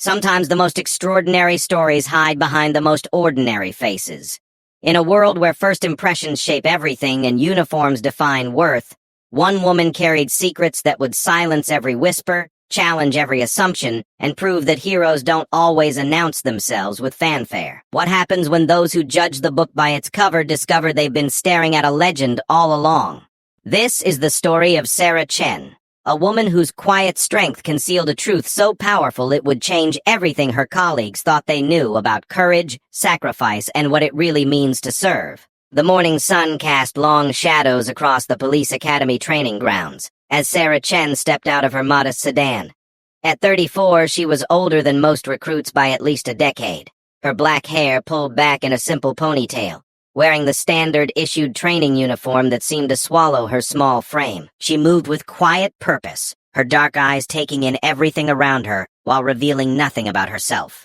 Sometimes the most extraordinary stories hide behind the most ordinary faces. In a world where first impressions shape everything and uniforms define worth, one woman carried secrets that would silence every whisper, challenge every assumption, and prove that heroes don't always announce themselves with fanfare. What happens when those who judge the book by its cover discover they've been staring at a legend all along? This is the story of Sarah Chen, a woman whose quiet strength concealed a truth so powerful it would change everything her colleagues thought they knew about courage, sacrifice, and what it really means to serve. The morning sun cast long shadows across the police academy training grounds as Sarah Chen stepped out of her modest sedan. At 34, she was older than most recruits by at least a decade, her black hair pulled back in a simple ponytail. Wearing the standard-issued training uniform that seemed to swallow her small frame, she moved with quiet purpose, her dark eyes taking in everything around her while revealing nothing about herself.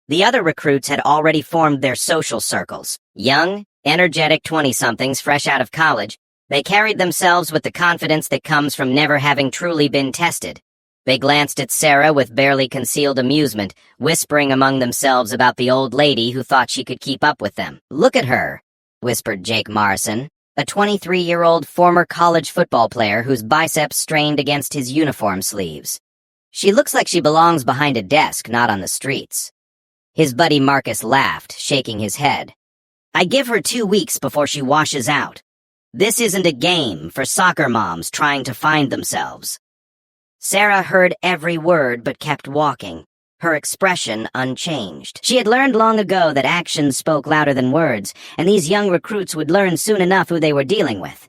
The other recruits had already formed their social circles. Young, energetic 20-somethings fresh out of college, they carried themselves with the confidence that comes from never having truly been tested. They glanced at Sarah with barely concealed amusement, whispering among themselves about the old lady who thought she could keep up with them. "Look at her," whispered Jake Morrison, a 23-year-old former college football player whose biceps strained against his uniform sleeves. "She looks like she belongs behind a desk, not on the streets." His buddy Marcus laughed, shaking his head. "I give her 2 weeks before she washes out. This isn't a game for soccer moms trying to find themselves." Sarah heard every word but kept walking, her expression unchanged. She had learned long ago that actions spoke louder than words, and these young recruits would learn soon enough who they were dealing with.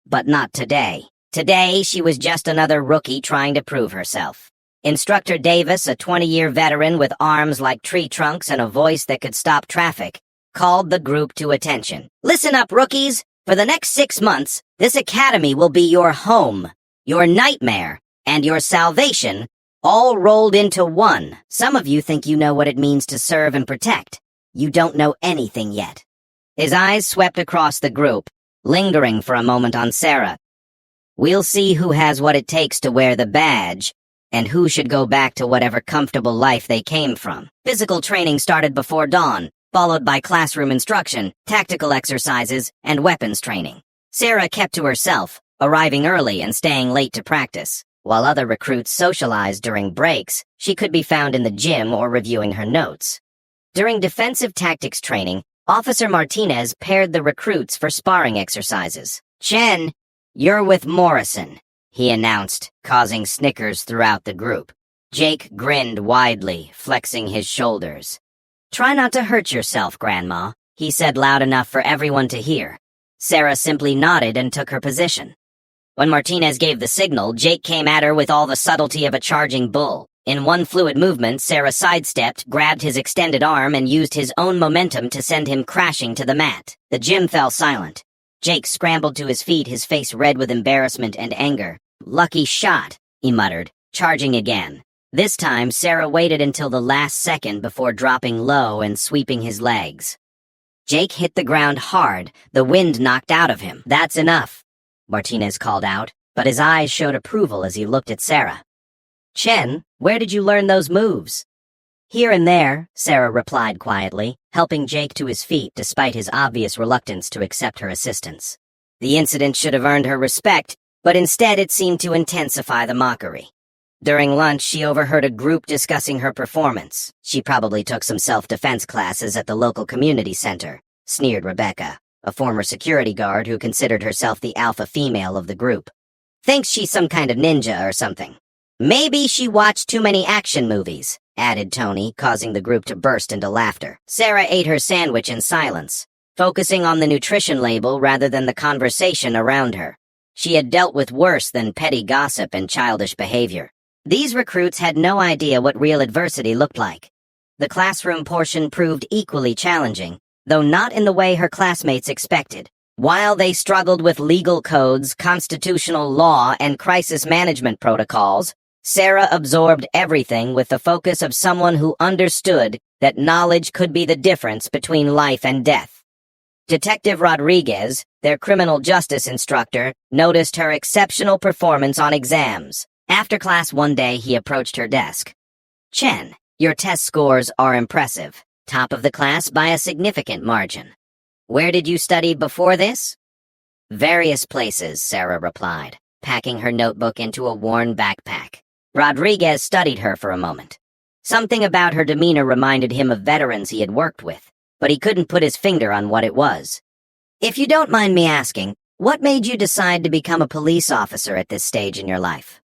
But not today. Today, she was just another rookie trying to prove herself. Instructor Davis, a 20-year veteran with arms like tree trunks and a voice that could stop traffic, called the group to attention. "Listen up, rookies! For the next 6 months, this academy will be your home, your nightmare, and your salvation, all rolled into one. Some of you think you know what it means to serve and protect. You don't know anything yet." His eyes swept across the group, lingering for a moment on Sarah. "We'll see who has what it takes to wear the badge, and who should go back to whatever comfortable life they came from." Physical training started before dawn, followed by classroom instruction, tactical exercises, and weapons training. Sarah kept to herself, arriving early and staying late to practice. While other recruits socialized during breaks, she could be found in the gym or reviewing her notes. During defensive tactics training, Officer Martinez paired the recruits for sparring exercises. "Chen, you're with Morrison," he announced, causing snickers throughout the group. Jake grinned widely, flexing his shoulders. "Try not to hurt yourself, Grandma," he said loud enough for everyone to hear. Sarah simply nodded and took her position. When Martinez gave the signal, Jake came at her with all the subtlety of a charging bull. In one fluid movement, Sarah sidestepped, grabbed his extended arm, and used his own momentum to send him crashing to the mat. The gym fell silent. Jake scrambled to his feet, his face red with embarrassment and anger. "Lucky shot," he muttered, charging again. This time, Sarah waited until the last second before dropping low and sweeping his legs. Jake hit the ground hard, the wind knocked out of him. "That's enough," Martinez called out, but his eyes showed approval as he looked at Sarah. "Chen, where did you learn those moves?" "Here and there," Sarah replied quietly, helping Jake to his feet despite his obvious reluctance to accept her assistance. The incident should have earned her respect, but instead it seemed to intensify the mockery. During lunch, she overheard a group discussing her performance. "She probably took some self-defense classes at the local community center," sneered Rebecca, a former security guard who considered herself the alpha female of the group. "Thinks she's some kind of ninja or something." "Maybe she watched too many action movies," added Tony, causing the group to burst into laughter. Sarah ate her sandwich in silence, focusing on the nutrition label rather than the conversation around her. She had dealt with worse than petty gossip and childish behavior. These recruits had no idea what real adversity looked like. The classroom portion proved equally challenging, though not in the way her classmates expected. While they struggled with legal codes, constitutional law, and crisis management protocols, Sarah absorbed everything with the focus of someone who understood that knowledge could be the difference between life and death. Detective Rodriguez, their criminal justice instructor, noticed her exceptional performance on exams. After class one day, he approached her desk. "Chen, Your test scores are impressive, top of the class by a significant margin. Where did you study before this? Various places, Sarah replied, packing her notebook into a worn backpack. Rodriguez studied her for a moment. Something about her demeanor reminded him of veterans he had worked with, but he couldn't put his finger on what it was. If you don't mind me asking, what made you decide to become a police officer at this stage in your life?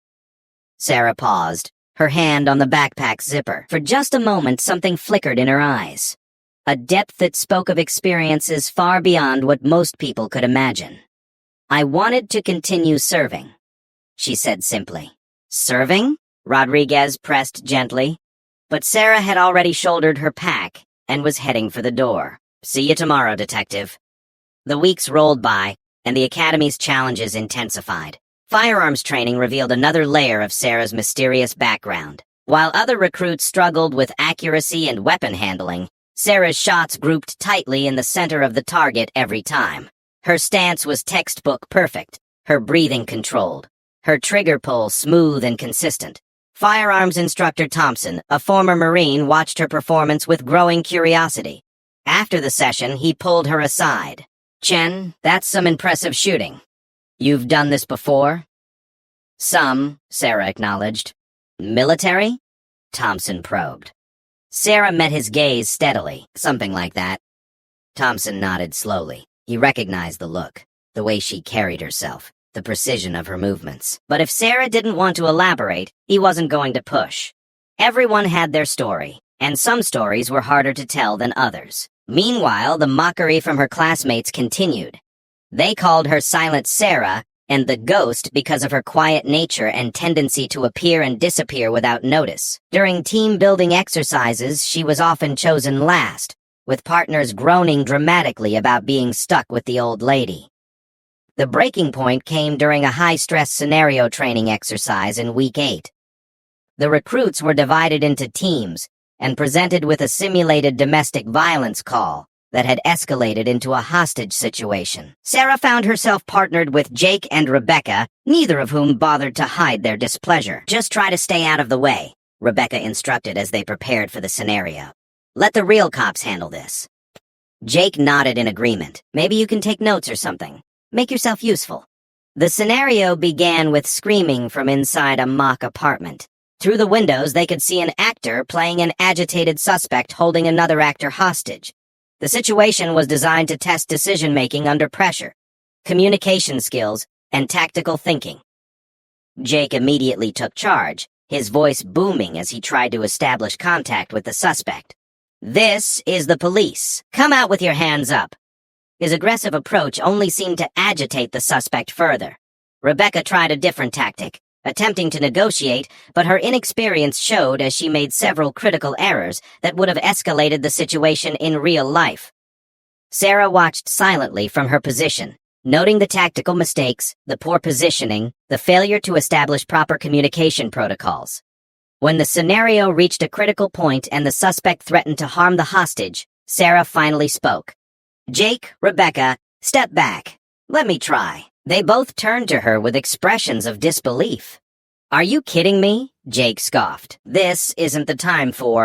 Sarah paused, her hand on the backpack's zipper. For just a moment, something flickered in her eyes. A depth that spoke of experiences far beyond what most people could imagine. I wanted to continue serving, she said simply. Serving? Rodriguez pressed gently. But Sarah had already shouldered her pack and was heading for the door. See you tomorrow, detective. The weeks rolled by, and the Academy's challenges intensified. Firearms training revealed another layer of Sarah's mysterious background. While other recruits struggled with accuracy and weapon handling, Sarah's shots grouped tightly in the center of the target every time. Her stance was textbook perfect, her breathing controlled, her trigger pull smooth and consistent. Firearms instructor Thompson, a former Marine, watched her performance with growing curiosity. After the session, he pulled her aside. Chen, that's some impressive shooting. You've done this before? Some, Sarah acknowledged. Military? Thompson probed. Sarah met his gaze steadily, something like that. Thompson nodded slowly. He recognized the look, the way she carried herself, the precision of her movements. But if Sarah didn't want to elaborate, he wasn't going to push. Everyone had their story, and some stories were harder to tell than others. Meanwhile, the mockery from her classmates continued. They called her Silent Sarah and the Ghost because of her quiet nature and tendency to appear and disappear without notice. During team-building exercises, she was often chosen last, with partners groaning dramatically about being stuck with the old lady. The breaking point came during a high-stress scenario training exercise in Week 8. The recruits were divided into teams and presented with a simulated domestic violence call that had escalated into a hostage situation. Sarah found herself partnered with Jake and Rebecca, neither of whom bothered to hide their displeasure. Just try to stay out of the way, Rebecca instructed as they prepared for the scenario. Let the real cops handle this. Jake nodded in agreement. Maybe you can take notes or something. Make yourself useful. The scenario began with screaming from inside a mock apartment. Through the windows, they could see an actor playing an agitated suspect holding another actor hostage. The situation was designed to test decision-making under pressure, communication skills, and tactical thinking. Jake immediately took charge, his voice booming as he tried to establish contact with the suspect. This is the police. Come out with your hands up. His aggressive approach only seemed to agitate the suspect further. Rebecca tried a different tactic, attempting to negotiate, but her inexperience showed as she made several critical errors that would have escalated the situation in real life. Sarah watched silently from her position, noting the tactical mistakes, the poor positioning, the failure to establish proper communication protocols. When the scenario reached a critical point and the suspect threatened to harm the hostage, Sarah finally spoke. Jake, Rebecca, step back. Let me try. They both turned to her with expressions of disbelief. Are you kidding me? Jake scoffed. This isn't the time for...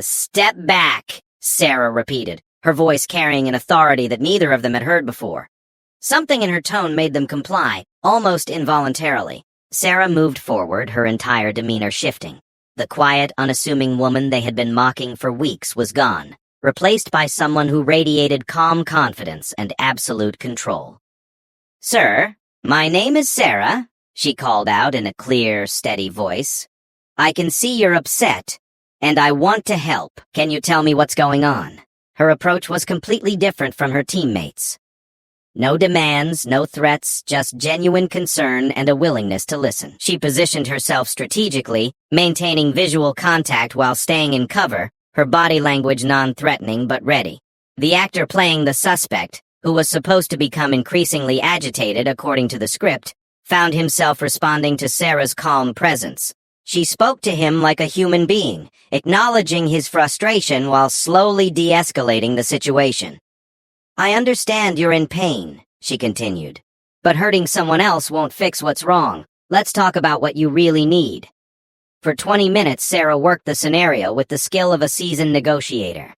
Step back, Sarah repeated, her voice carrying an authority that neither of them had heard before. Something in her tone made them comply, almost involuntarily. Sarah moved forward, her entire demeanor shifting. The quiet, unassuming woman they had been mocking for weeks was gone, replaced by someone who radiated calm confidence and absolute control. Sir, my name is Sarah, she called out in a clear, steady voice. I can see you're upset, and I want to help. Can you tell me what's going on? Her approach was completely different from her teammates. No demands, no threats, just genuine concern and a willingness to listen. She positioned herself strategically, maintaining visual contact while staying in cover, her body language non-threatening but ready. The actor playing the suspect, who was supposed to become increasingly agitated according to the script, found himself responding to Sarah's calm presence. She spoke to him like a human being, acknowledging his frustration while slowly de-escalating the situation. I understand you're in pain, she continued, but hurting someone else won't fix what's wrong. Let's talk about what you really need. For 20 minutes, Sarah worked the scenario with the skill of a seasoned negotiator.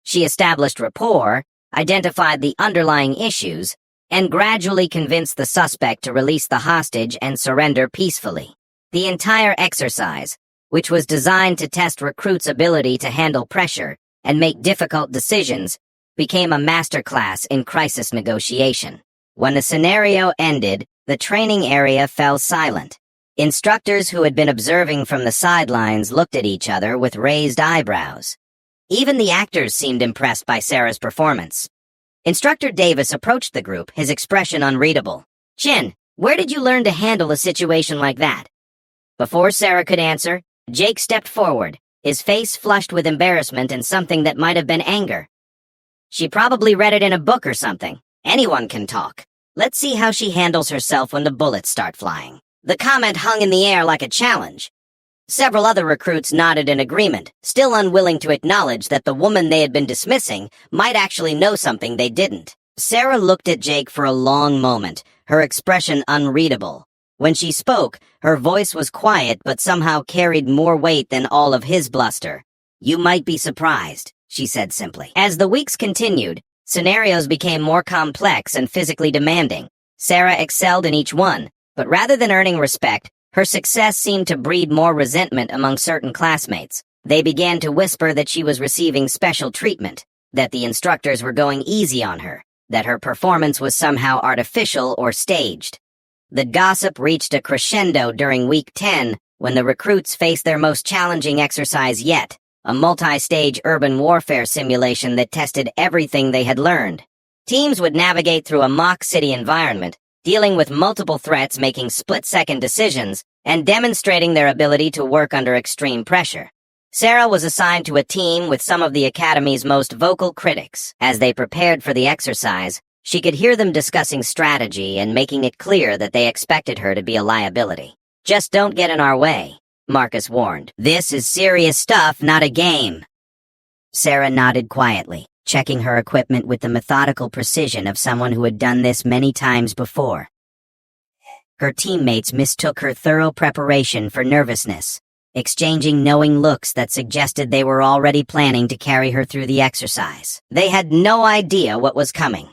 She established rapport, identified the underlying issues, and gradually convinced the suspect to release the hostage and surrender peacefully. The entire exercise, which was designed to test recruits' ability to handle pressure and make difficult decisions, became a masterclass in crisis negotiation. When the scenario ended, the training area fell silent. Instructors who had been observing from the sidelines looked at each other with raised eyebrows. Even the actors seemed impressed by Sarah's performance. Instructor Davis approached the group, his expression unreadable. "Chin, where did you learn to handle a situation like that?" Before Sarah could answer, Jake stepped forward, his face flushed with embarrassment and something that might have been anger. "She probably read it in a book or something. Anyone can talk. Let's see how she handles herself when the bullets start flying." The comment hung in the air like a challenge. Several other recruits nodded in agreement, still unwilling to acknowledge that the woman they had been dismissing might actually know something they didn't. Sarah looked at Jake for a long moment, her expression unreadable. When she spoke, her voice was quiet but somehow carried more weight than all of his bluster. "You might be surprised," she said simply. As the weeks continued, scenarios became more complex and physically demanding. Sarah excelled in each one, but rather than earning respect, her success seemed to breed more resentment among certain classmates. They began to whisper that she was receiving special treatment, that the instructors were going easy on her, that her performance was somehow artificial or staged. The gossip reached a crescendo during Week 10, when the recruits faced their most challenging exercise yet, a multi-stage urban warfare simulation that tested everything they had learned. Teams would navigate through a mock city environment, dealing with multiple threats, making split-second decisions, and demonstrating their ability to work under extreme pressure. Sarah was assigned to a team with some of the Academy's most vocal critics. As they prepared for the exercise, she could hear them discussing strategy and making it clear that they expected her to be a liability. "Just don't get in our way," Marcus warned. "This is serious stuff, not a game." Sarah nodded quietly, checking her equipment with the methodical precision of someone who had done this many times before. Her teammates mistook her thorough preparation for nervousness, exchanging knowing looks that suggested they were already planning to carry her through the exercise. They had no idea what was coming.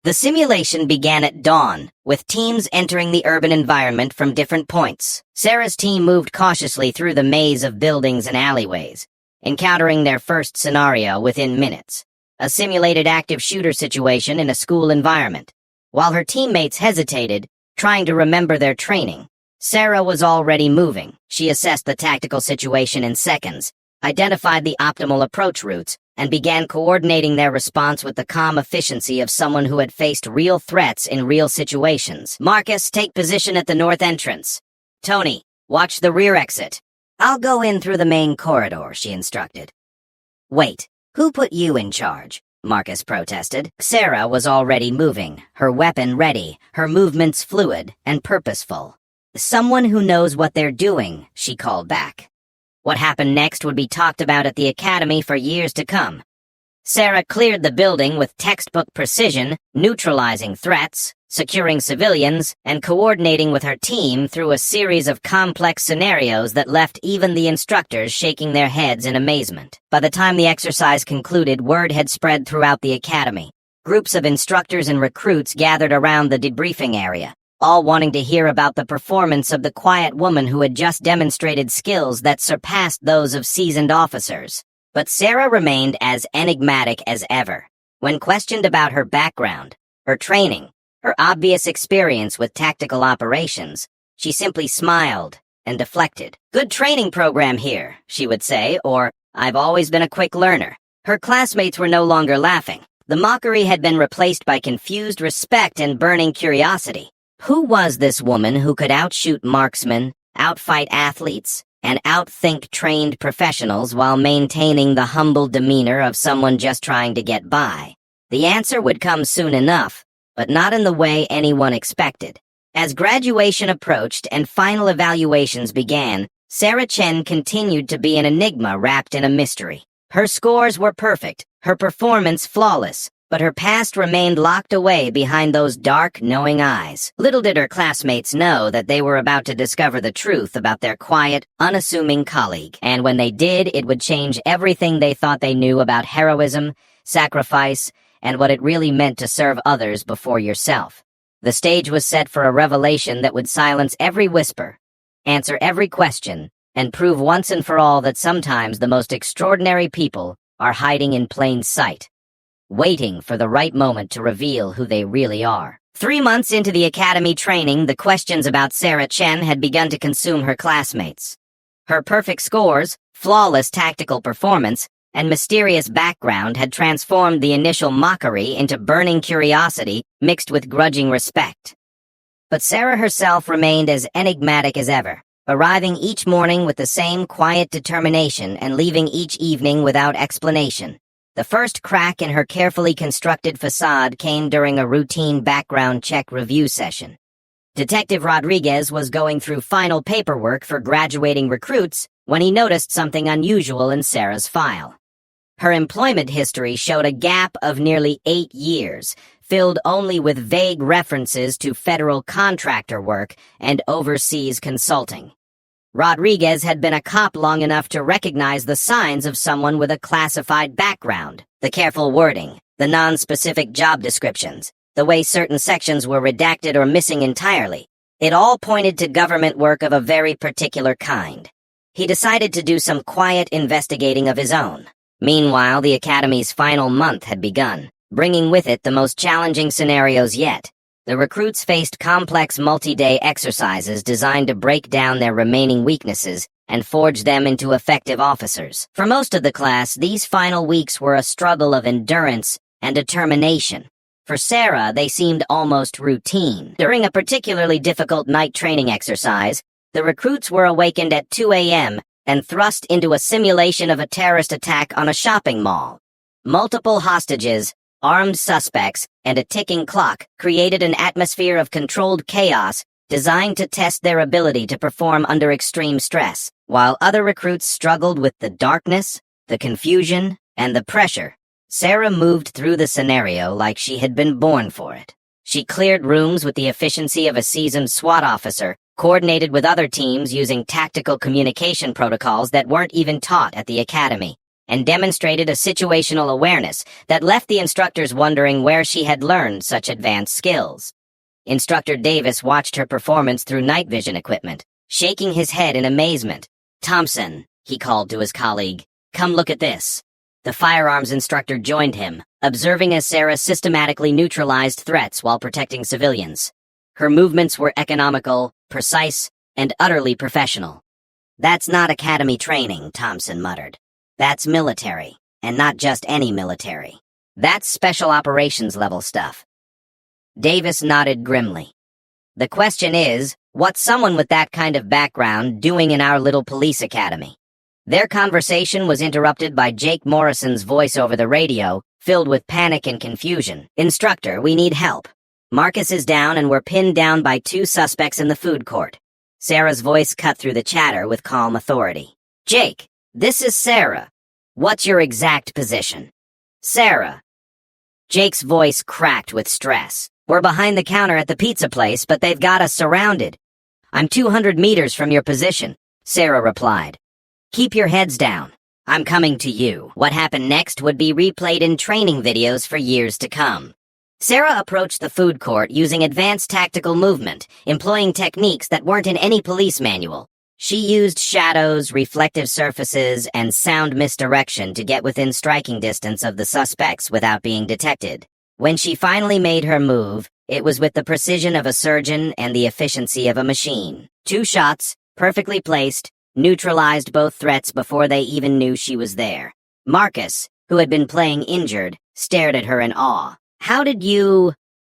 The simulation began at dawn, with teams entering the urban environment from different points. Sarah's team moved cautiously through the maze of buildings and alleyways, encountering their first scenario within minutes. A simulated active shooter situation in a school environment. While her teammates hesitated, trying to remember their training, Sarah was already moving. She assessed the tactical situation in seconds, identified the optimal approach routes, and began coordinating their response with the calm efficiency of someone who had faced real threats in real situations. "Marcus, take position at the north entrance. Tony, watch the rear exit. I'll go in through the main corridor," she instructed. "Wait. Who put you in charge?" Marcus protested. Sarah was already moving, her weapon ready, her movements fluid and purposeful. "Someone who knows what they're doing," she called back. What happened next would be talked about at the Academy for years to come. Sarah cleared the building with textbook precision, neutralizing threats, securing civilians, and coordinating with her team through a series of complex scenarios that left even the instructors shaking their heads in amazement. By the time the exercise concluded, word had spread throughout the Academy. Groups of instructors and recruits gathered around the debriefing area, all wanting to hear about the performance of the quiet woman who had just demonstrated skills that surpassed those of seasoned officers. But Sarah remained as enigmatic as ever. When questioned about her background, her training, her obvious experience with tactical operations, she simply smiled and deflected. "Good training program here," she would say, or, "I've always been a quick learner." Her classmates were no longer laughing. The mockery had been replaced by confused respect and burning curiosity. Who was this woman who could outshoot marksmen, outfight athletes, and outthink trained professionals while maintaining the humble demeanor of someone just trying to get by? The answer would come soon enough, but not in the way anyone expected. As graduation approached and final evaluations began, Sarah Chen continued to be an enigma wrapped in a mystery. Her scores were perfect, her performance flawless, but her past remained locked away behind those dark, knowing eyes. Little did her classmates know that they were about to discover the truth about their quiet, unassuming colleague, and when they did, it would change everything they thought they knew about heroism, sacrifice, and what it really meant to serve others before yourself. The stage was set for a revelation that would silence every whisper, answer every question, and prove once and for all that sometimes the most extraordinary people are hiding in plain sight, waiting for the right moment to reveal who they really are. 3 months into the academy training, the questions about Sarah Chen had begun to consume her classmates. Her perfect scores, flawless tactical performance, and mysterious background had transformed the initial mockery into burning curiosity mixed with grudging respect. But Sarah herself remained as enigmatic as ever, arriving each morning with the same quiet determination and leaving each evening without explanation. The first crack in her carefully constructed facade came during a routine background check review session. Detective Rodriguez was going through final paperwork for graduating recruits when he noticed something unusual in Sarah's file. Her employment history showed a gap of nearly 8 years, filled only with vague references to federal contractor work and overseas consulting. Rodriguez had been a cop long enough to recognize the signs of someone with a classified background: the careful wording, the non-specific job descriptions, the way certain sections were redacted or missing entirely. It all pointed to government work of a very particular kind. He decided to do some quiet investigating of his own. Meanwhile, the Academy's final month had begun, bringing with it the most challenging scenarios yet. The recruits faced complex multi-day exercises designed to break down their remaining weaknesses and forge them into effective officers. For most of the class, these final weeks were a struggle of endurance and determination. For Sarah, they seemed almost routine. During a particularly difficult night training exercise, the recruits were awakened at 2 a.m. and thrust into a simulation of a terrorist attack on a shopping mall. Multiple hostages, armed suspects, and a ticking clock created an atmosphere of controlled chaos designed to test their ability to perform under extreme stress, while other recruits struggled with the darkness, the confusion, and the pressure. Sarah moved through the scenario like she had been born for it. She cleared rooms with the efficiency of a seasoned SWAT officer, coordinated with other teams using tactical communication protocols that weren't even taught at the academy, and demonstrated a situational awareness that left the instructors wondering where she had learned such advanced skills. Instructor Davis watched her performance through night vision equipment, shaking his head in amazement. "Thompson," he called to his colleague, "come look at this." The firearms instructor joined him, observing as Sarah systematically neutralized threats while protecting civilians. Her movements were economical, precise, and utterly professional. "That's not academy training," Thompson muttered. "That's military, and not just any military. That's special operations level stuff." Davis nodded grimly. "The question is, what's someone with that kind of background doing in our little police academy?" Their conversation was interrupted by Jake Morrison's voice over the radio, filled with panic and confusion. "Instructor, we need help. Marcus is down and we're pinned down by 2 suspects in the food court." Sarah's voice cut through the chatter with calm authority. "Jake, this is Sarah. What's your exact position?" "Sarah." Jake's voice cracked with stress. "We're behind the counter at the pizza place, but they've got us surrounded." "I'm 200 meters from your position," Sarah replied. "Keep your heads down. I'm coming to you." What happened next would be replayed in training videos for years to come. Sarah approached the food court using advanced tactical movement, employing techniques that weren't in any police manual. She used shadows, reflective surfaces, and sound misdirection to get within striking distance of the suspects without being detected. When she finally made her move, it was with the precision of a surgeon and the efficiency of a machine. 2 shots, perfectly placed, neutralized both threats before they even knew she was there. Marcus, who had been playing injured, stared at her in awe.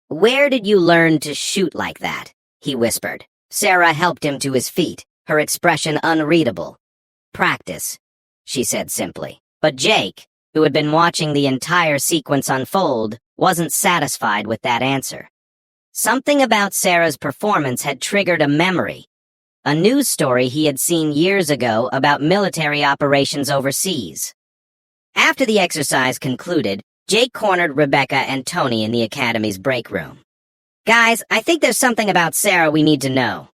Where did you learn to shoot like that?" he whispered. Sarah helped him to his feet, her expression unreadable. "Practice," she said simply. But Jake, who had been watching the entire sequence unfold, wasn't satisfied with that answer. Something about Sarah's performance had triggered a memory. A news story he had seen years ago about military operations overseas. After the exercise concluded, Jake cornered Rebecca and Tony in the Academy's break room. Guys, I think there's something about Sarah we need to know.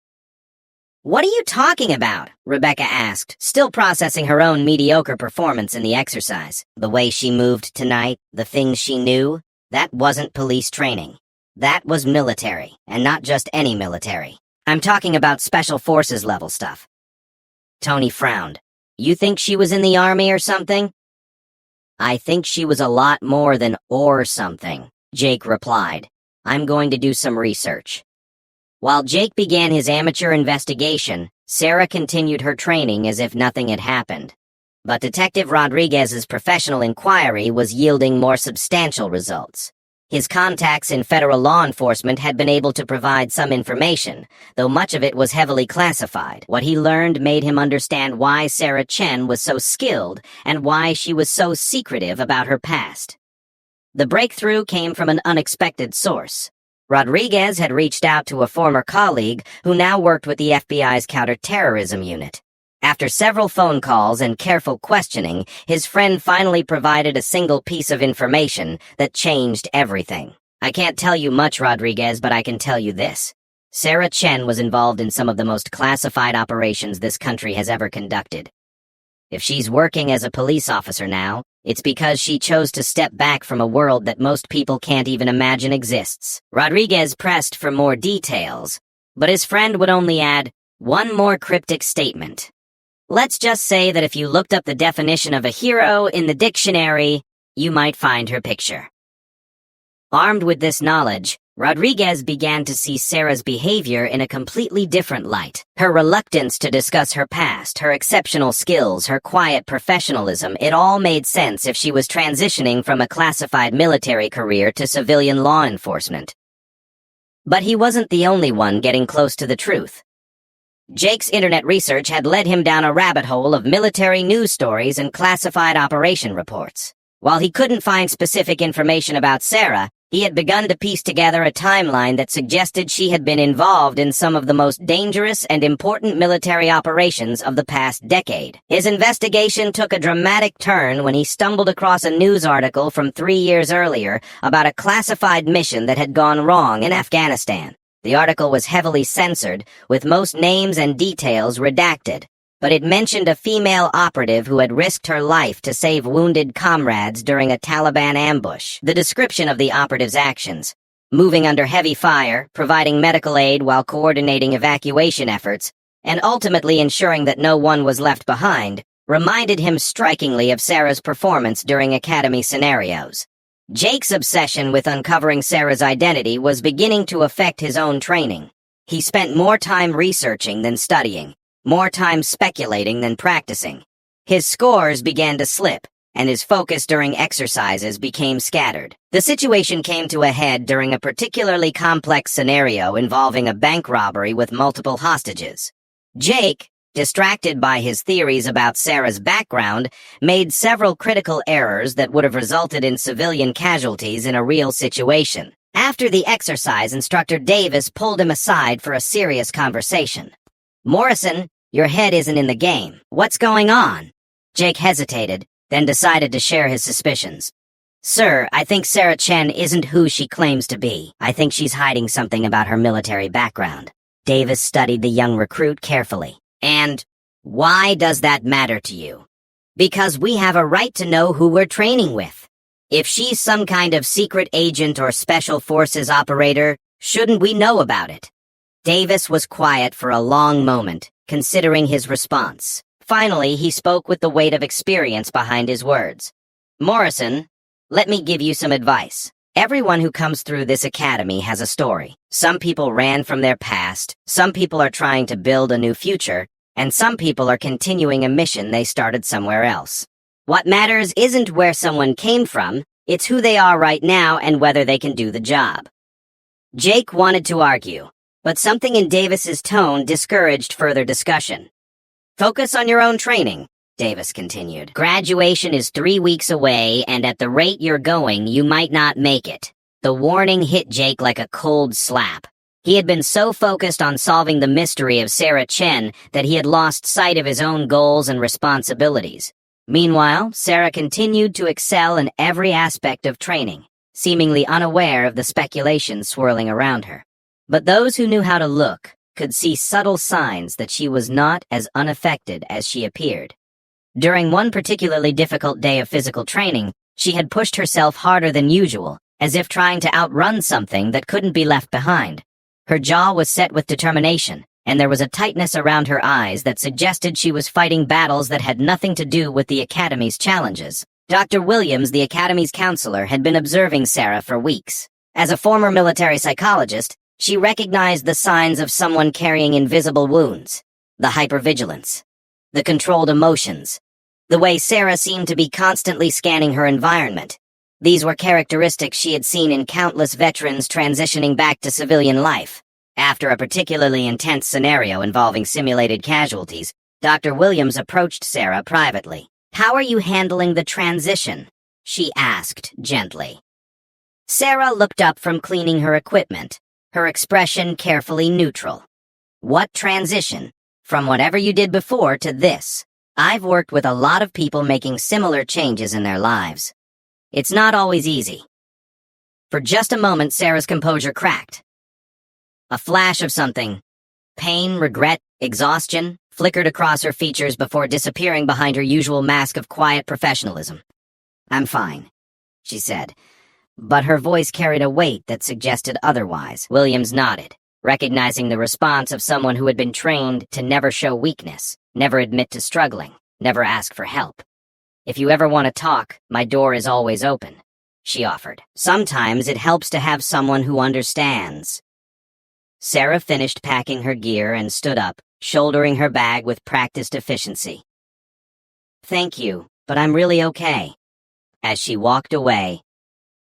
What are you talking about? Rebecca asked, still processing her own mediocre performance in the exercise. The way she moved tonight, the things she knew, that wasn't police training. That was military, and not just any military. I'm talking about special forces level stuff. Tony frowned. You think she was in the army or something? I think she was a lot more than or something, Jake replied. I'm going to do some research. While Jake began his amateur investigation, Sarah continued her training as if nothing had happened. But Detective Rodriguez's professional inquiry was yielding more substantial results. His contacts in federal law enforcement had been able to provide some information, though much of it was heavily classified. What he learned made him understand why Sarah Chen was so skilled and why she was so secretive about her past. The breakthrough came from an unexpected source. Rodriguez had reached out to a former colleague who now worked with the FBI's counterterrorism unit. After several phone calls and careful questioning, his friend finally provided a single piece of information that changed everything. I can't tell you much, Rodriguez, but I can tell you this. Sarah Chen was involved in some of the most classified operations this country has ever conducted. If she's working as a police officer now, it's because she chose to step back from a world that most people can't even imagine exists. Rodriguez pressed for more details, but his friend would only add one more cryptic statement. Let's just say that if you looked up the definition of a hero in the dictionary, you might find her picture. Armed with this knowledge, Rodriguez began to see Sarah's behavior in a completely different light. Her reluctance to discuss her past, her exceptional skills, her quiet professionalism, it all made sense if she was transitioning from a classified military career to civilian law enforcement. But he wasn't the only one getting close to the truth. Jake's internet research had led him down a rabbit hole of military news stories and classified operation reports. While he couldn't find specific information about Sarah, he had begun to piece together a timeline that suggested she had been involved in some of the most dangerous and important military operations of the past decade. His investigation took a dramatic turn when he stumbled across a news article from 3 years earlier about a classified mission that had gone wrong in Afghanistan. The article was heavily censored, with most names and details redacted, but it mentioned a female operative who had risked her life to save wounded comrades during a Taliban ambush. The description of the operative's actions, moving under heavy fire, providing medical aid while coordinating evacuation efforts, and ultimately ensuring that no one was left behind, reminded him strikingly of Sarah's performance during Academy scenarios. Jake's obsession with uncovering Sarah's identity was beginning to affect his own training. He spent more time researching than studying, more time speculating than practicing. His scores began to slip, and his focus during exercises became scattered. The situation came to a head during a particularly complex scenario involving a bank robbery with multiple hostages. Jake, distracted by his theories about Sarah's background, made several critical errors that would have resulted in civilian casualties in a real situation. After the exercise, Instructor Davis pulled him aside for a serious conversation. Morrison, your head isn't in the game. What's going on? Jake hesitated, then decided to share his suspicions. Sir, I think Sarah Chen isn't who she claims to be. I think she's hiding something about her military background. Davis studied the young recruit carefully. And why does that matter to you? Because we have a right to know who we're training with. If she's some kind of secret agent or special forces operator, shouldn't we know about it? Davis was quiet for a long moment, considering his response. Finally, he spoke with the weight of experience behind his words. Morrison, let me give you some advice. Everyone who comes through this academy has a story. Some people ran from their past, some people are trying to build a new future, and some people are continuing a mission they started somewhere else. What matters isn't where someone came from, it's who they are right now and whether they can do the job. Jake wanted to argue, but something in Davis's tone discouraged further discussion. Focus on your own training, Davis continued. Graduation is 3 weeks away, and at the rate you're going, you might not make it. The warning hit Jake like a cold slap. He had been so focused on solving the mystery of Sarah Chen that he had lost sight of his own goals and responsibilities. Meanwhile, Sarah continued to excel in every aspect of training, seemingly unaware of the speculation swirling around her. But those who knew how to look could see subtle signs that she was not as unaffected as she appeared. During one particularly difficult day of physical training, she had pushed herself harder than usual, as if trying to outrun something that couldn't be left behind. Her jaw was set with determination, and there was a tightness around her eyes that suggested she was fighting battles that had nothing to do with the Academy's challenges. Dr. Williams, the Academy's counselor, had been observing Sarah for weeks. As a former military psychologist, she recognized the signs of someone carrying invisible wounds, the hypervigilance, the controlled emotions, the way Sarah seemed to be constantly scanning her environment. These were characteristics she had seen in countless veterans transitioning back to civilian life. After a particularly intense scenario involving simulated casualties, Dr. Williams approached Sarah privately. "How are you handling the transition?" she asked gently. Sarah looked up from cleaning her equipment, her expression carefully neutral. "What transition? From whatever you did before to this. I've worked with a lot of people making similar changes in their lives. It's not always easy." For just a moment, Sarah's composure cracked. A flash of something, pain, regret, exhaustion, flickered across her features before disappearing behind her usual mask of quiet professionalism. "I'm fine," she said, but her voice carried a weight that suggested otherwise. Williams nodded, recognizing the response of someone who had been trained to never show weakness, never admit to struggling, never ask for help. "If you ever want to talk, my door is always open," she offered. "Sometimes it helps to have someone who understands." Sarah finished packing her gear and stood up, shouldering her bag with practiced efficiency. "Thank you, but I'm really okay." As she walked away,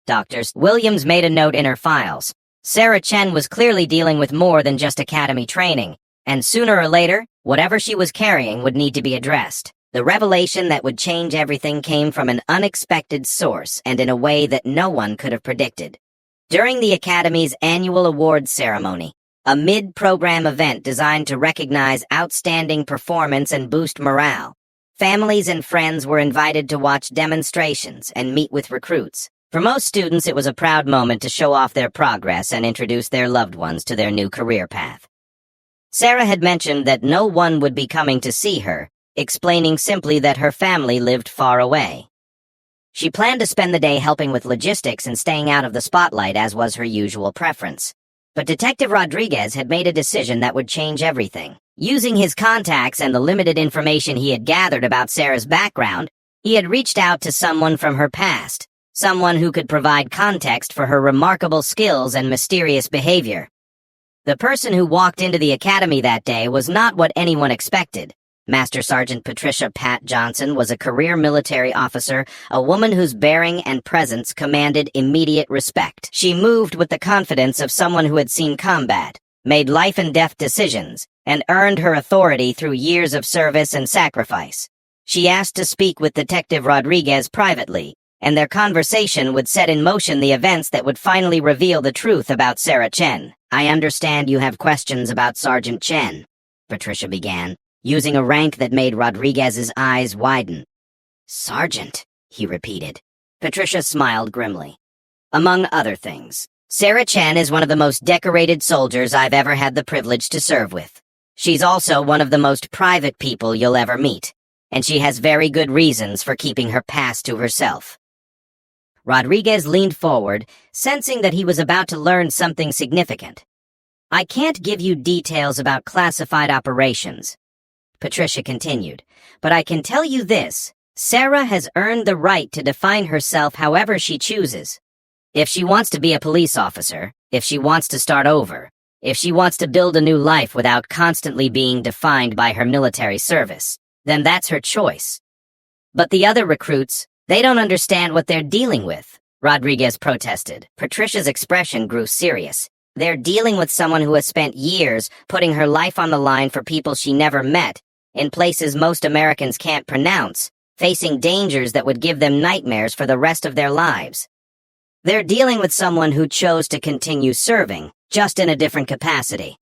Dr. Williams made a note in her files. Sarah Chen was clearly dealing with more than just academy training, and sooner or later, whatever she was carrying would need to be addressed. The revelation that would change everything came from an unexpected source and in a way that no one could have predicted. During the Academy's annual awards ceremony, a mid-program event designed to recognize outstanding performance and boost morale, families and friends were invited to watch demonstrations and meet with recruits. For most students, it was a proud moment to show off their progress and introduce their loved ones to their new career path. Sarah had mentioned that no one would be coming to see her, explaining simply that her family lived far away. She planned to spend the day helping with logistics and staying out of the spotlight, as was her usual preference. But Detective Rodriguez had made a decision that would change everything. Using his contacts and the limited information he had gathered about Sarah's background, he had reached out to someone from her past, someone who could provide context for her remarkable skills and mysterious behavior. The person who walked into the academy that day was not what anyone expected. Master Sergeant Patricia Pat Johnson was a career military officer, a woman whose bearing and presence commanded immediate respect. She moved with the confidence of someone who had seen combat, made life-and-death decisions, and earned her authority through years of service and sacrifice. She asked to speak with Detective Rodriguez privately, and their conversation would set in motion the events that would finally reveal the truth about Sarah Chen. "I understand you have questions about Sergeant Chen," Patricia began, using a rank that made Rodriguez's eyes widen. "Sergeant," he repeated. Patricia smiled grimly. "Among other things, Sarah Chen is one of the most decorated soldiers I've ever had the privilege to serve with. She's also one of the most private people you'll ever meet, and she has very good reasons for keeping her past to herself." Rodriguez leaned forward, sensing that he was about to learn something significant. "I can't give you details about classified operations," Patricia continued, "but I can tell you this. Sarah has earned the right to define herself however she chooses. If she wants to be a police officer, if she wants to start over, if she wants to build a new life without constantly being defined by her military service, then that's her choice. But the other recruits, they don't understand what they're dealing with," Rodriguez protested. Patricia's expression grew serious. "They're dealing with someone who has spent years putting her life on the line for people she never met, in places most Americans can't pronounce, facing dangers that would give them nightmares for the rest of their lives. They're dealing with someone who chose to continue serving, just in a different capacity."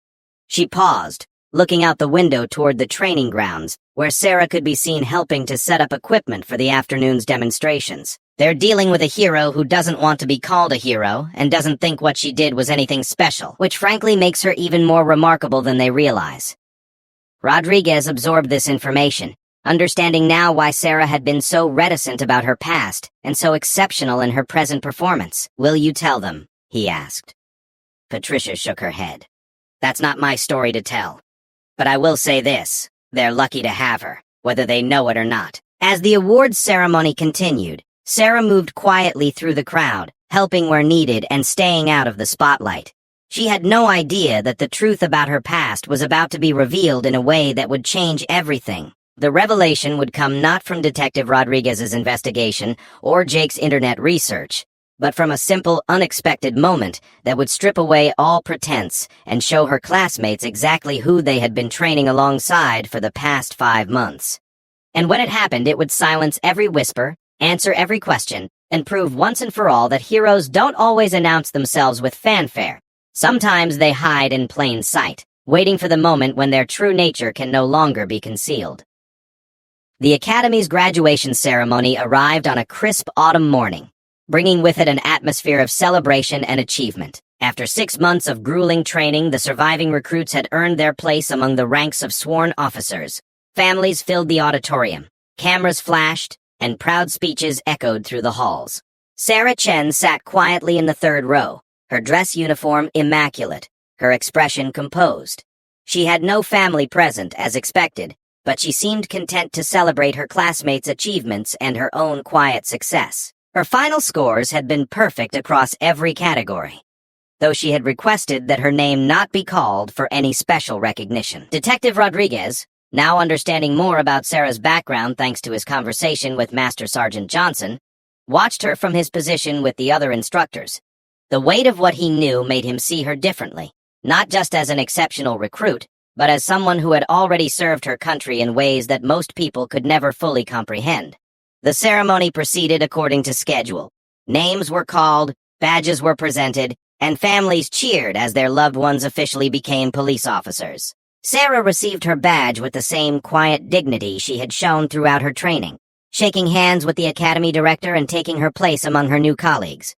She paused, looking out the window toward the training grounds, where Sarah could be seen helping to set up equipment for the afternoon's demonstrations. They're dealing with a hero who doesn't want to be called a hero and doesn't think what she did was anything special, which frankly makes her even more remarkable than they realize. Rodriguez absorbed this information, understanding now why Sarah had been so reticent about her past and so exceptional in her present performance. "Will you tell them?" he asked. Patricia shook her head. "That's not my story to tell. But I will say this, they're lucky to have her, whether they know it or not." As the awards ceremony continued, Sarah moved quietly through the crowd, helping where needed and staying out of the spotlight. She had no idea that the truth about her past was about to be revealed in a way that would change everything. The revelation would come not from Detective Rodriguez's investigation or Jake's internet research, but from a simple, unexpected moment that would strip away all pretense and show her classmates exactly who they had been training alongside for the past 5 months. And when it happened, it would silence every whisper, answer every question, and prove once and for all that heroes don't always announce themselves with fanfare. Sometimes they hide in plain sight, waiting for the moment when their true nature can no longer be concealed. The Academy's graduation ceremony arrived on a crisp autumn morning, bringing with it an atmosphere of celebration and achievement. After 6 months of grueling training, the surviving recruits had earned their place among the ranks of sworn officers. Families filled the auditorium, cameras flashed, and proud speeches echoed through the halls. Sarah Chen sat quietly in the 3rd row, her dress uniform immaculate, her expression composed. She had no family present, as expected, but she seemed content to celebrate her classmates' achievements and her own quiet success. Her final scores had been perfect across every category, though she had requested that her name not be called for any special recognition. Detective Rodriguez, now understanding more about Sarah's background thanks to his conversation with Master Sergeant Johnson, watched her from his position with the other instructors. The weight of what he knew made him see her differently, not just as an exceptional recruit, but as someone who had already served her country in ways that most people could never fully comprehend. The ceremony proceeded according to schedule. Names were called, badges were presented, and families cheered as their loved ones officially became police officers. Sarah received her badge with the same quiet dignity she had shown throughout her training, shaking hands with the academy director and taking her place among her new colleagues.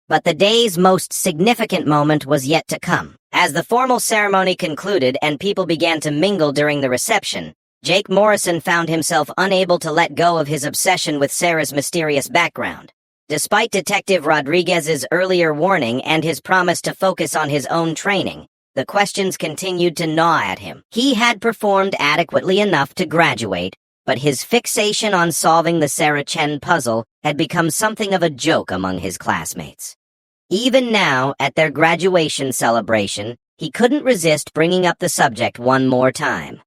But the day's most significant moment was yet to come. As the formal ceremony concluded and people began to mingle during the reception, Jake Morrison found himself unable to let go of his obsession with Sarah's mysterious background. Despite Detective Rodriguez's earlier warning and his promise to focus on his own training, the questions continued to gnaw at him. He had performed adequately enough to graduate, but his fixation on solving the Sarah Chen puzzle had become something of a joke among his classmates. Even now, at their graduation celebration, he couldn't resist bringing up the subject one more time.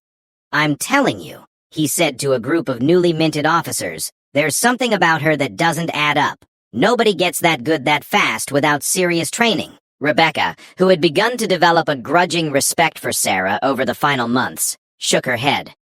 "I'm telling you," he said to a group of newly minted officers, "there's something about her that doesn't add up. Nobody gets that good that fast without serious training." Rebecca, who had begun to develop a grudging respect for Sarah over the final months, shook her head.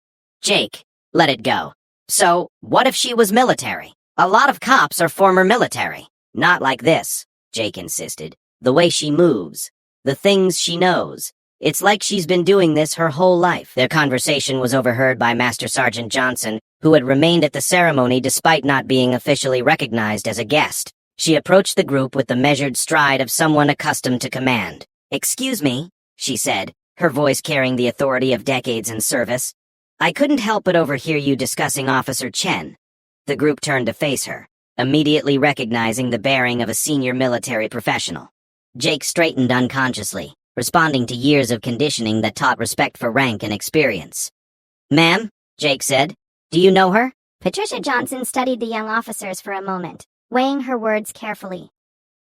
"Jake, let it go. So, what if she was military? A lot of cops are former military." "Not like this," Jake insisted. "The way she moves, the things she knows. It's like she's been doing this her whole life." Their conversation was overheard by Master Sergeant Johnson, who had remained at the ceremony despite not being officially recognized as a guest. She approached the group with the measured stride of someone accustomed to command. "Excuse me," she said, her voice carrying the authority of decades in service. "I couldn't help but overhear you discussing Officer Chen." The group turned to face her, immediately recognizing the bearing of a senior military professional. Jake straightened unconsciously, responding to years of conditioning that taught respect for rank and experience. "Ma'am," Jake said, "do you know her?" Patricia Johnson studied the young officers for a moment, weighing her words carefully.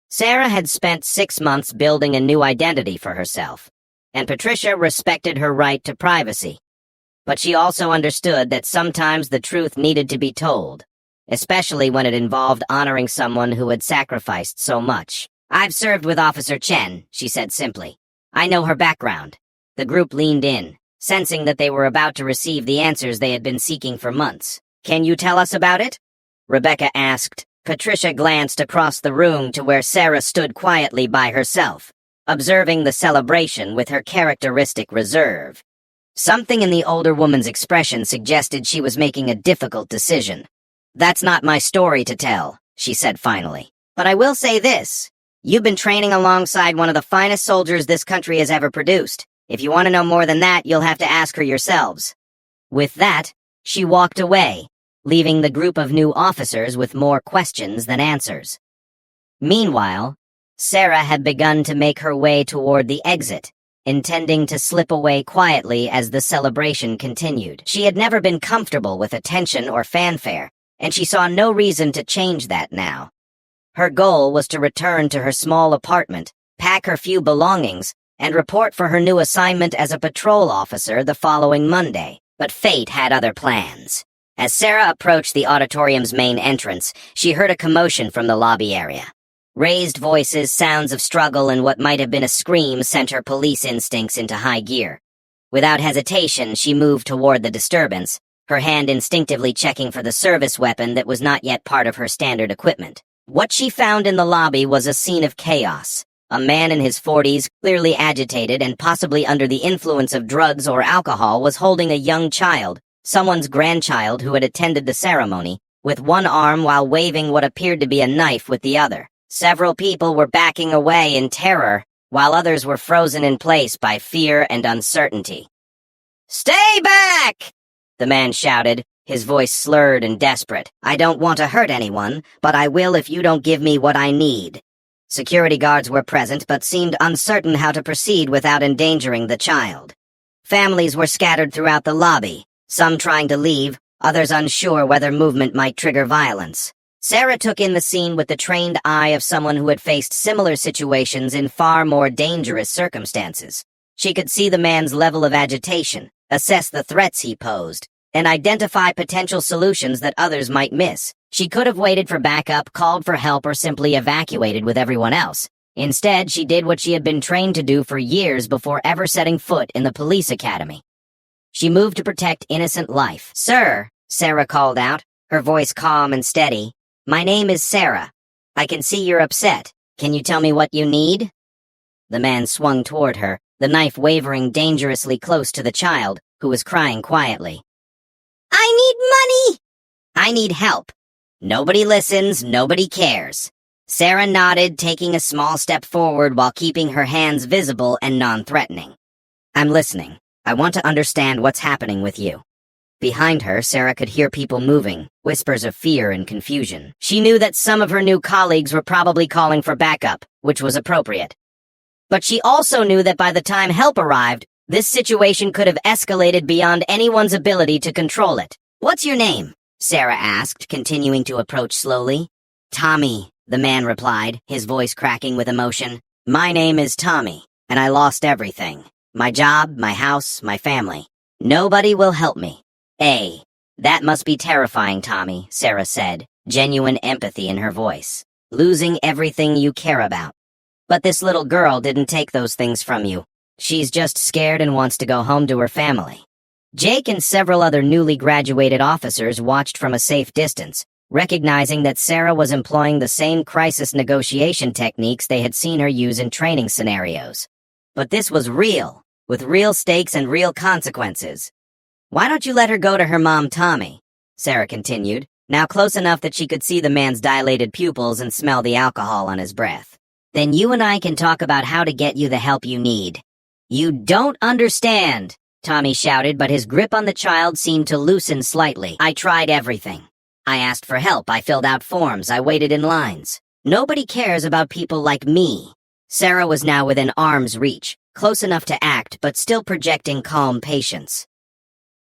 Sarah had spent 6 months building a new identity for herself, and Patricia respected her right to privacy. But she also understood that sometimes the truth needed to be told, especially when it involved honoring someone who had sacrificed so much. "I've served with Officer Chen," she said simply. "I know her background." The group leaned in, sensing that they were about to receive the answers they had been seeking for months. "Can you tell us about it?" Rebecca asked. Patricia glanced across the room to where Sarah stood quietly by herself, observing the celebration with her characteristic reserve. Something in the older woman's expression suggested she was making a difficult decision. "That's not my story to tell," she said finally. "But I will say this. You've been training alongside one of the finest soldiers this country has ever produced. If you want to know more than that, you'll have to ask her yourselves." With that, she walked away, leaving the group of new officers with more questions than answers. Meanwhile, Sarah had begun to make her way toward the exit, intending to slip away quietly as the celebration continued. She had never been comfortable with attention or fanfare, and she saw no reason to change that now. Her goal was to return to her small apartment, pack her few belongings, and report for her new assignment as a patrol officer the following Monday. But fate had other plans. As Sarah approached the auditorium's main entrance, she heard a commotion from the lobby area. Raised voices, sounds of struggle, and what might have been a scream sent her police instincts into high gear. Without hesitation, she moved toward the disturbance, her hand instinctively checking for the service weapon that was not yet part of her standard equipment. What she found in the lobby was a scene of chaos. A man in his 40s, clearly agitated and possibly under the influence of drugs or alcohol, was holding a young child, someone's grandchild who had attended the ceremony, with one arm while waving what appeared to be a knife with the other. Several people were backing away in terror, while others were frozen in place by fear and uncertainty. "Stay back!" the man shouted, his voice slurred and desperate. "I don't want to hurt anyone, but I will if you don't give me what I need." Security guards were present but seemed uncertain how to proceed without endangering the child. Families were scattered throughout the lobby, some trying to leave, others unsure whether movement might trigger violence. Sarah took in the scene with the trained eye of someone who had faced similar situations in far more dangerous circumstances. She could see the man's level of agitation, assess the threats he posed, and identify potential solutions that others might miss. She could have waited for backup, called for help, or simply evacuated with everyone else. Instead, she did what she had been trained to do for years before ever setting foot in the police academy. She moved to protect innocent life. "Sir," Sarah called out, her voice calm and steady, "my name is Sarah. I can see you're upset. Can you tell me what you need?" The man swung toward her, the knife wavering dangerously close to the child, who was crying quietly. "I need money!" "I need help." Nobody listens, nobody cares. Sarah nodded, taking a small step forward while keeping her hands visible and non-threatening. "I'm listening. I want to understand what's happening with you." Behind her, Sarah could hear people moving, whispers of fear and confusion. She knew that some of her new colleagues were probably calling for backup, which was appropriate. But she also knew that by the time help arrived, this situation could have escalated beyond anyone's ability to control it. "What's your name?" Sarah asked, continuing to approach slowly. "Tommy," the man replied, his voice cracking with emotion. "My name is Tommy, and I lost everything. My job, my house, my family. Nobody will help me." That must be terrifying, Tommy," Sarah said, genuine empathy in her voice. "Losing everything you care about. But this little girl didn't take those things from you. She's just scared and wants to go home to her family." Jake and several other newly graduated officers watched from a safe distance, recognizing that Sarah was employing the same crisis negotiation techniques they had seen her use in training scenarios. But this was real, with real stakes and real consequences. "Why don't you let her go to her mom, Tommy?" Sarah continued, now close enough that she could see the man's dilated pupils and smell the alcohol on his breath. "Then you and I can talk about how to get you the help you need." "You don't understand," Tommy shouted, but his grip on the child seemed to loosen slightly. "I tried everything. I asked for help, I filled out forms, I waited in lines. Nobody cares about people like me." Sarah was now within arm's reach, close enough to act, but still projecting calm patience.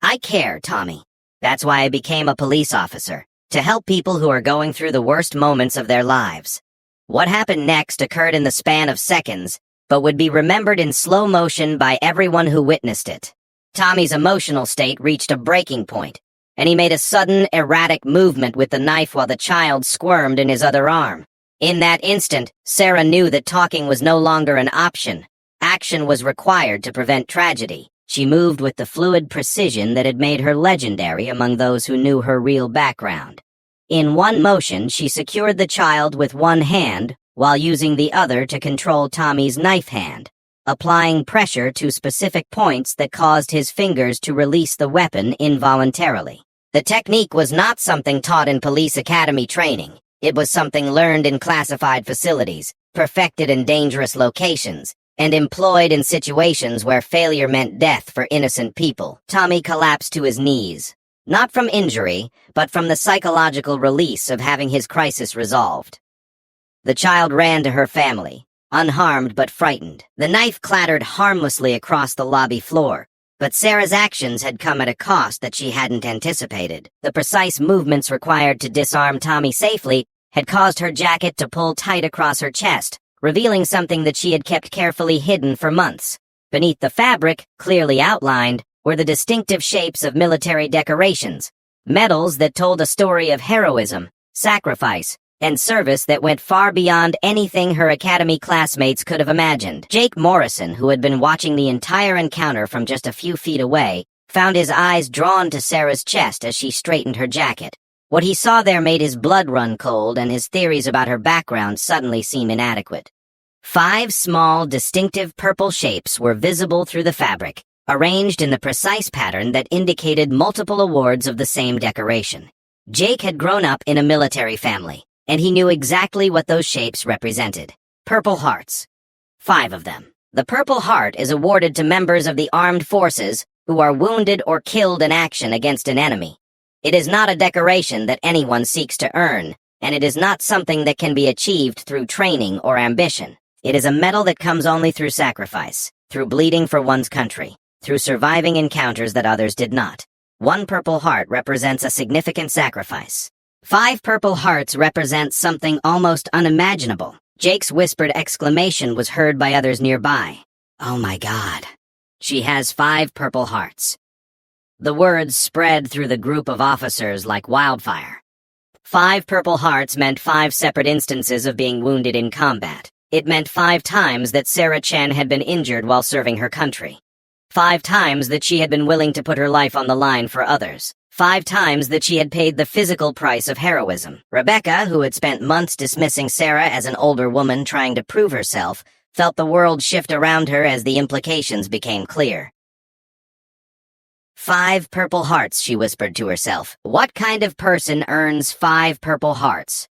"I care, Tommy. That's why I became a police officer, to help people who are going through the worst moments of their lives. What happened next occurred in the span of seconds, but would be remembered in slow motion by everyone who witnessed it." Tommy's emotional state reached a breaking point, and he made a sudden, erratic movement with the knife while the child squirmed in his other arm. In that instant, Sarah knew that talking was no longer an option. Action was required to prevent tragedy. She moved with the fluid precision that had made her legendary among those who knew her real background. In one motion, she secured the child with one hand, while using the other to control Tommy's knife hand. applying pressure to specific points that caused his fingers to release the weapon involuntarily. The technique was not something taught in police academy training. It was something learned in classified facilities, perfected in dangerous locations, and employed in situations where failure meant death for innocent people. Tommy collapsed to his knees, not from injury, but from the psychological release of having his crisis resolved. The child ran to her family, unharmed but frightened. The knife clattered harmlessly across the lobby floor, but Sarah's actions had come at a cost that she hadn't anticipated. The precise movements required to disarm Tommy safely had caused her jacket to pull tight across her chest, revealing something that she had kept carefully hidden for months. Beneath the fabric, clearly outlined, were the distinctive shapes of military decorations, medals that told a story of heroism, sacrifice, and service that went far beyond anything her academy classmates could have imagined. Jake Morrison, who had been watching the entire encounter from just a few feet away, found his eyes drawn to Sarah's chest as she straightened her jacket. What he saw there made his blood run cold, and his theories about her background suddenly seem inadequate. 5 small, distinctive purple shapes were visible through the fabric, arranged in the precise pattern that indicated multiple awards of the same decoration. Jake had grown up in a military family, and he knew exactly what those shapes represented. Purple hearts. 5 of them. The Purple Heart is awarded to members of the armed forces who are wounded or killed in action against an enemy. It is not a decoration that anyone seeks to earn, and it is not something that can be achieved through training or ambition. It is a medal that comes only through sacrifice, through bleeding for one's country, through surviving encounters that others did not. 1 Purple Heart represents a significant sacrifice. 5 Purple Hearts represent something almost unimaginable. Jake's whispered exclamation was heard by others nearby. "Oh my God. She has 5 Purple Hearts." The words spread through the group of officers like wildfire. 5 Purple Hearts meant 5 separate instances of being wounded in combat. It meant 5 times that Sarah Chen had been injured while serving her country. 5 times that she had been willing to put her life on the line for others. 5 times that she had paid the physical price of heroism. Rebecca, who had spent months dismissing Sarah as an older woman trying to prove herself, felt the world shift around her as the implications became clear. 5 Purple Hearts, she whispered to herself. What kind of person earns 5 Purple Hearts?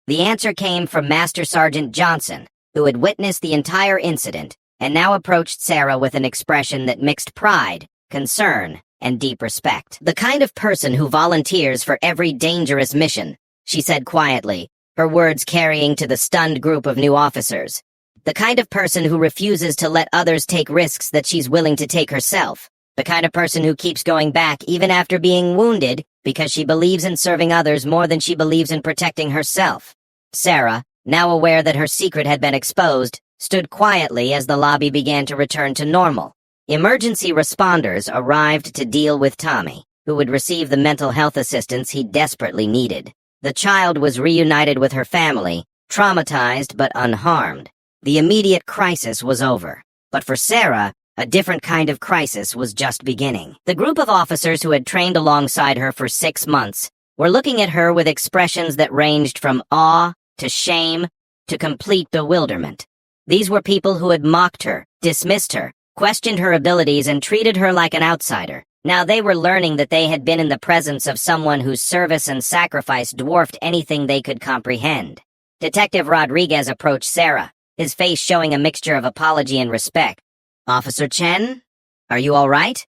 The answer came from Master Sergeant Johnson, who had witnessed the entire incident, and now approached Sarah with an expression that mixed pride, concern, and deep respect. "The kind of person who volunteers for every dangerous mission," she said quietly, her words carrying to the stunned group of new officers. "The kind of person who refuses to let others take risks that she's willing to take herself. The kind of person who keeps going back even after being wounded because she believes in serving others more than she believes in protecting herself." Sarah, now aware that her secret had been exposed, stood quietly as the lobby began to return to normal. Emergency responders arrived to deal with Tommy, who would receive the mental health assistance he desperately needed. The child was reunited with her family, traumatized but unharmed. The immediate crisis was over. But for Sarah, a different kind of crisis was just beginning. The group of officers who had trained alongside her for 6 months were looking at her with expressions that ranged from awe to shame to complete bewilderment. These were people who had mocked her, dismissed her, questioned her abilities, and treated her like an outsider. Now they were learning that they had been in the presence of someone whose service and sacrifice dwarfed anything they could comprehend. Detective Rodriguez approached Sarah, his face showing a mixture of apology and respect. "Officer Chen? Are you all right?"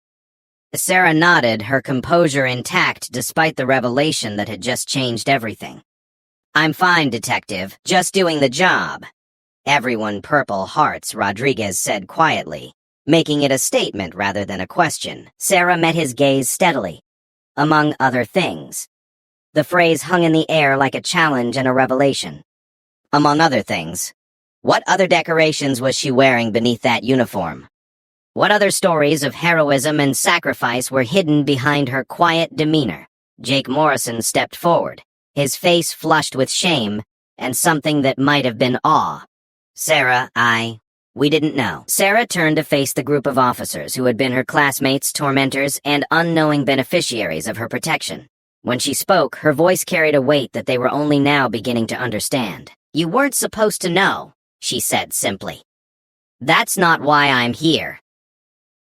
Sarah nodded, her composure intact despite the revelation that had just changed everything. "I'm fine, Detective. Just doing the job." "Everyone Purple Hearts," Rodriguez said quietly, making it a statement rather than a question. Sarah met his gaze steadily. "Among other things." The phrase hung in the air like a challenge and a revelation. "Among other things." What other decorations was she wearing beneath that uniform? What other stories of heroism and sacrifice were hidden behind her quiet demeanor? Jake Morrison stepped forward, his face flushed with shame and something that might have been awe. "Sarah, we didn't know." Sarah turned to face the group of officers who had been her classmates, tormentors, and unknowing beneficiaries of her protection. When she spoke, her voice carried a weight that they were only now beginning to understand. "You weren't supposed to know," she said simply. That's not why I'm here.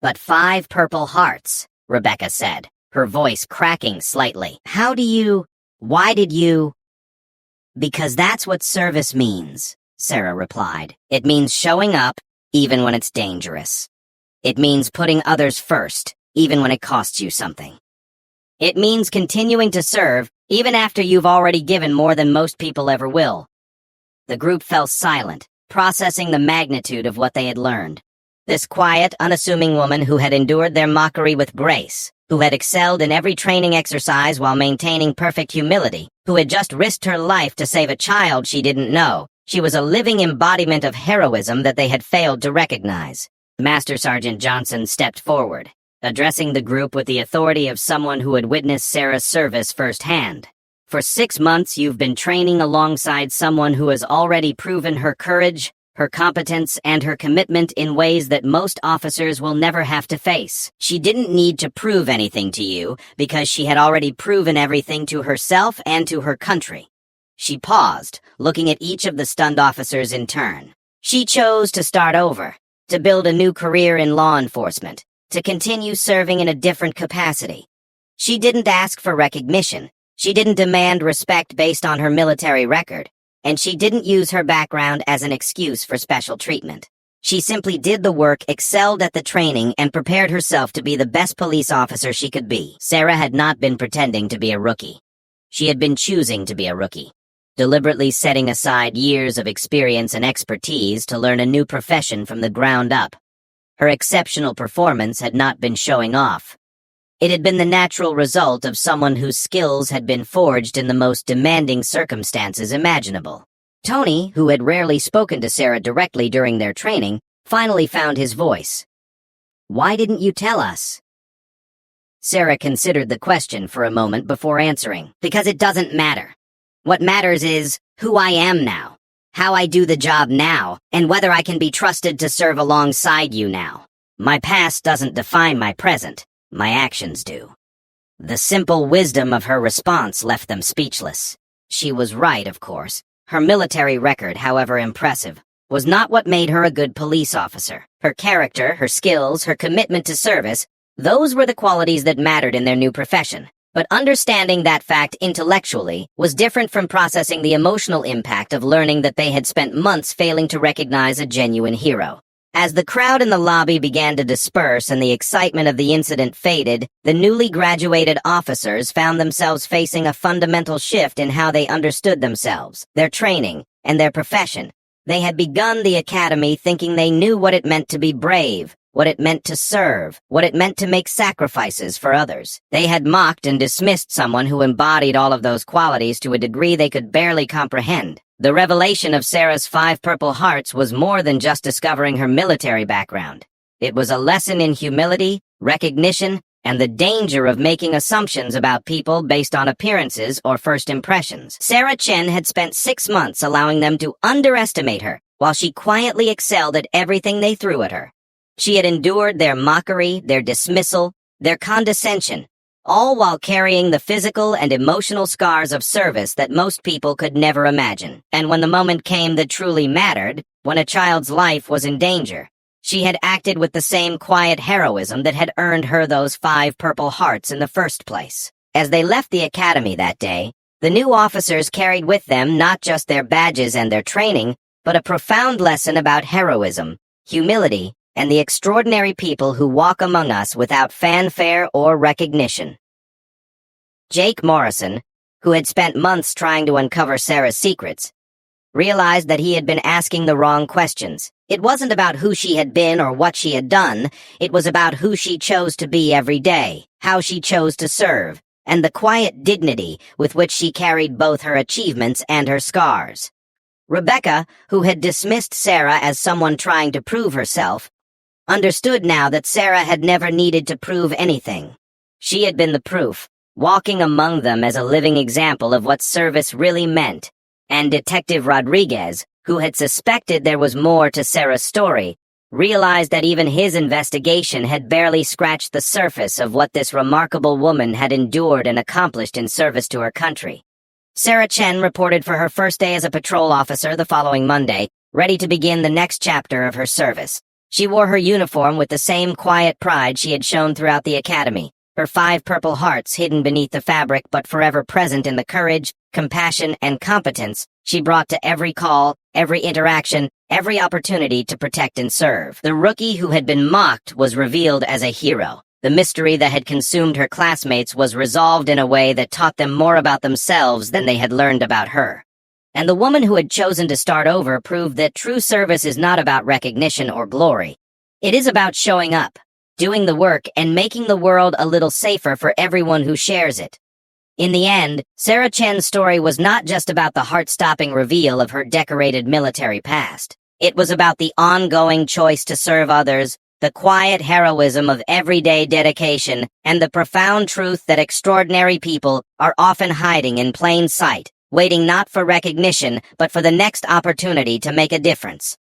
But 5 purple hearts, Rebecca said, her voice cracking slightly. Why did you? Because that's what service means, Sarah replied. It means showing up, even when it's dangerous. It means putting others first, even when it costs you something. It means continuing to serve, even after you've already given more than most people ever will. The group fell silent, processing the magnitude of what they had learned. This quiet, unassuming woman who had endured their mockery with grace, who had excelled in every training exercise while maintaining perfect humility, who had just risked her life to save a child she didn't know. She was a living embodiment of heroism that they had failed to recognize. Master Sergeant Johnson stepped forward, addressing the group with the authority of someone who had witnessed Sarah's service firsthand. For 6 months, you've been training alongside someone who has already proven her courage, her competence, and her commitment in ways that most officers will never have to face. She didn't need to prove anything to you because she had already proven everything to herself and to her country. She paused, looking at each of the stunned officers in turn. She chose to start over, to build a new career in law enforcement, to continue serving in a different capacity. She didn't ask for recognition. She didn't demand respect based on her military record. And she didn't use her background as an excuse for special treatment. She simply did the work, excelled at the training, and prepared herself to be the best police officer she could be. Sarah had not been pretending to be a rookie. She had been choosing to be a rookie, deliberately setting aside years of experience and expertise to learn a new profession from the ground up. Her exceptional performance had not been showing off. It had been the natural result of someone whose skills had been forged in the most demanding circumstances imaginable. Tony, who had rarely spoken to Sarah directly during their training, finally found his voice. "Why didn't you tell us?" Sarah considered the question for a moment before answering. "Because it doesn't matter. What matters is who I am now, how I do the job now, and whether I can be trusted to serve alongside you now. My past doesn't define my present. My actions do." The simple wisdom of her response left them speechless. She was right, of course. Her military record, however impressive, was not what made her a good police officer. Her character, her skills, her commitment to service, those were the qualities that mattered in their new profession. But understanding that fact intellectually was different from processing the emotional impact of learning that they had spent months failing to recognize a genuine hero. As the crowd in the lobby began to disperse and the excitement of the incident faded, the newly graduated officers found themselves facing a fundamental shift in how they understood themselves, their training, and their profession. They had begun the academy thinking they knew what it meant to be brave, what it meant to serve, what it meant to make sacrifices for others. They had mocked and dismissed someone who embodied all of those qualities to a degree they could barely comprehend. The revelation of Sarah's 5 purple hearts was more than just discovering her military background. It was a lesson in humility, recognition, and the danger of making assumptions about people based on appearances or first impressions. Sarah Chen had spent 6 months allowing them to underestimate her, while she quietly excelled at everything they threw at her. She had endured their mockery, their dismissal, their condescension, all while carrying the physical and emotional scars of service that most people could never imagine. And when the moment came that truly mattered, when a child's life was in danger, she had acted with the same quiet heroism that had earned her those 5 purple hearts in the first place. As they left the academy that day, the new officers carried with them not just their badges and their training, but a profound lesson about heroism, humility, and the extraordinary people who walk among us without fanfare or recognition. Jake Morrison, who had spent months trying to uncover Sarah's secrets, realized that he had been asking the wrong questions. It wasn't about who she had been or what she had done, it was about who she chose to be every day, how she chose to serve, and the quiet dignity with which she carried both her achievements and her scars. Rebecca, who had dismissed Sarah as someone trying to prove herself, understood now that Sarah had never needed to prove anything. She had been the proof, walking among them as a living example of what service really meant. And Detective Rodriguez, who had suspected there was more to Sarah's story, realized that even his investigation had barely scratched the surface of what this remarkable woman had endured and accomplished in service to her country. Sarah Chen reported for her first day as a patrol officer the following Monday, ready to begin the next chapter of her service. She wore her uniform with the same quiet pride she had shown throughout the academy, her 5 purple hearts hidden beneath the fabric but forever present in the courage, compassion, and competence she brought to every call, every interaction, every opportunity to protect and serve. The rookie who had been mocked was revealed as a hero. The mystery that had consumed her classmates was resolved in a way that taught them more about themselves than they had learned about her. And the woman who had chosen to start over proved that true service is not about recognition or glory. It is about showing up, doing the work, and making the world a little safer for everyone who shares it. In the end, Sarah Chen's story was not just about the heart-stopping reveal of her decorated military past. It was about the ongoing choice to serve others, the quiet heroism of everyday dedication, and the profound truth that extraordinary people are often hiding in plain sight, waiting not for recognition, but for the next opportunity to make a difference.